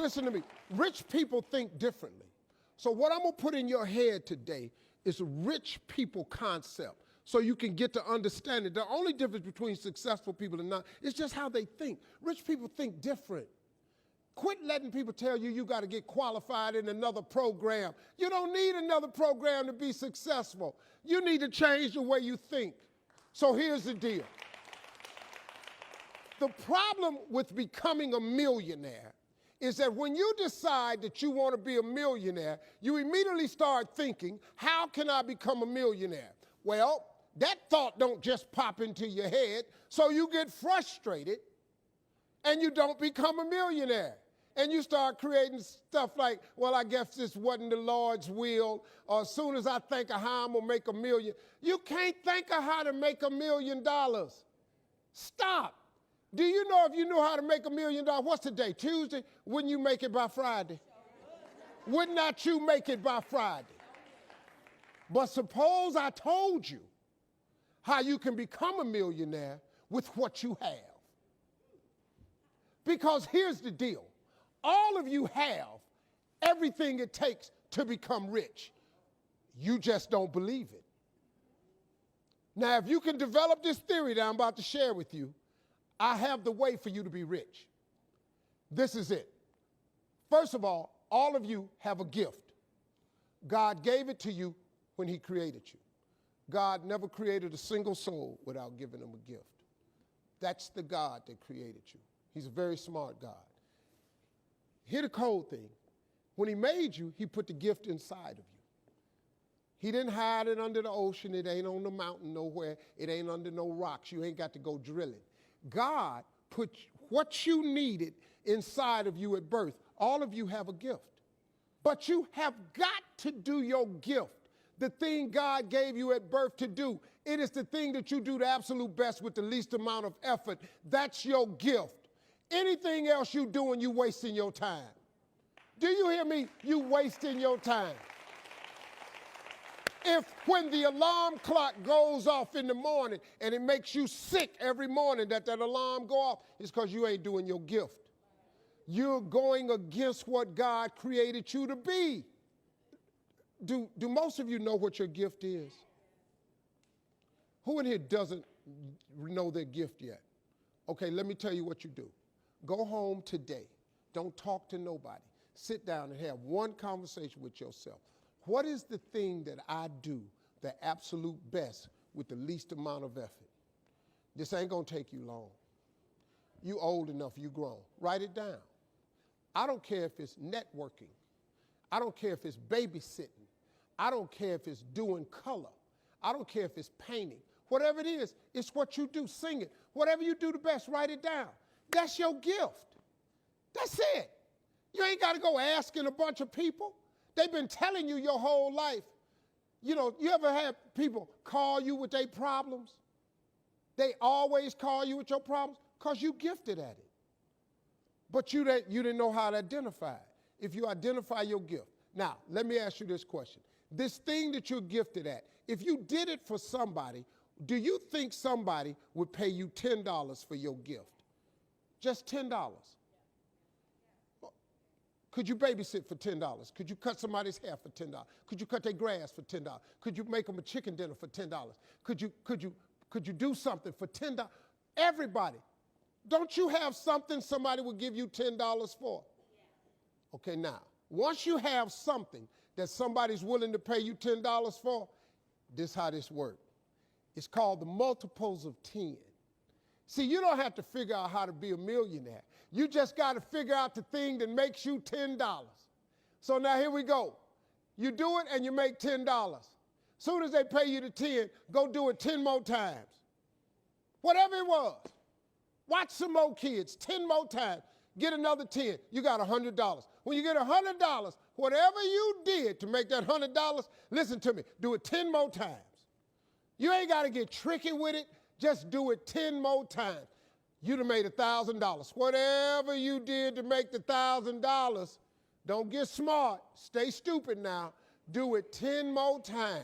Listen to me. Rich people think differently. So what I'm going to put in your head today is a rich people concept so you can get to understand it. The only difference between successful people and not is just how they think. Rich people think different. Quit letting people tell you you got to get qualified in another program. You don't need another program to be successful. You need to change the way you think. So here's the deal. The problem with becoming a millionaire is that when you decide that you want to be a millionaire, you immediately start thinking, how can I become a millionaire? Well, that thought don't just pop into your head, so you get frustrated and you don't become a millionaire. And you start creating stuff like, well, I guess this wasn't the Lord's will, or as soon as I think of how I'm going to make $1 million. You can't think of how to make $1 million. Stop. Do you know if you knew how to make $1 million, what's today, Tuesday? Wouldn't you make it by Friday? Would not you make it by Friday? But suppose I told you how you can become a millionaire with what you have. Because here's the deal. All of you have everything it takes to become rich. You just don't believe it. Now, if you can develop this theory that I'm about to share with you, I have the way for you to be rich. This is it. First of all of you have a gift. God gave it to you when he created you. God never created a single soul without giving them a gift. That's the God that created you. He's a very smart God. Here's the cold thing. When he made you, he put the gift inside of you. He didn't hide it under the ocean. It ain't on the mountain nowhere. It ain't under no rocks. You ain't got to go drilling. God put what you needed inside of you at birth. All of you have a gift. But you have got to do your gift, the thing God gave you at birth to do. It is the thing that you do the absolute best with the least amount of effort. That's your gift. Anything else you doing, you wasting your time. Do you hear me? You wasting your time. If when the alarm clock goes off in the morning and it makes you sick every morning that alarm go off, it's because you ain't doing your gift. You're going against what God created you to be. Do most of you know what your gift is? Who in here doesn't know their gift yet? Okay, let me tell you what you do. Go home today. Don't talk to nobody. Sit down and have one conversation with yourself. What is the thing that I do the absolute best with the least amount of effort? This ain't gonna take you long. You old enough, you grown. Write it down. I don't care if it's networking. I don't care if it's babysitting. I don't care if it's doing color. I don't care if it's painting. Whatever it is, it's what you do. Sing it. Whatever you do the best, write it down. That's your gift. That's it. You ain't got to go asking a bunch of people. They've been telling you your whole life. You know, you ever had people call you with their problems? They always call you with your problems because you gifted at it. But you didn't know how to identify it. If you identify your gift. Now, let me ask you this question. This thing that you're gifted at, if you did it for somebody, do you think somebody would pay you $10 for your gift? Just $10. Could you babysit for $10? Could you cut somebody's hair for $10? Could you cut their grass for $10? Could you make them a chicken dinner for $10? Could you do something for $10? Everybody. Don't you have something somebody would give you $10 for? Okay, now, once you have something that somebody's willing to pay you $10 for, this is how this works. It's called the multiples of 10. See, you don't have to figure out how to be a millionaire. You just got to figure out the thing that makes you $10. So now here we go. You do it and you make $10. Soon as they pay you the 10, go do it 10 more times. Whatever it was. Watch some more kids 10 more times. Get another 10. You got $100. When you get $100, whatever you did to make that $100, listen to me, do it 10 more times. You ain't got to get tricky with it. Just do it 10 more times. You'd have made $1,000. Whatever you did to make the $1,000, don't get smart. Stay stupid now. Do it 10 more times.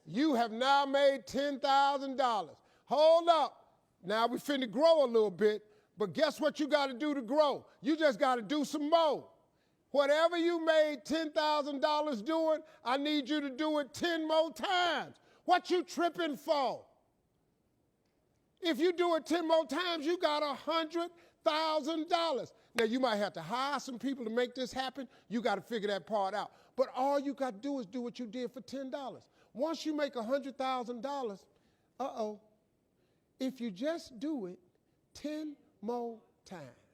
You have now made $10,000. Hold up. Now we finna grow a little bit. But guess what you got to do to grow? You just got to do some more. Whatever you made $10,000 doing, I need you to do it 10 more times. What you tripping for? If you do it 10 more times, you got $100,000. Now, you might have to hire some people to make this happen. You got to figure that part out. But all you got to do is do what you did for $10. Once you make $100,000, if you just do it 10 more times,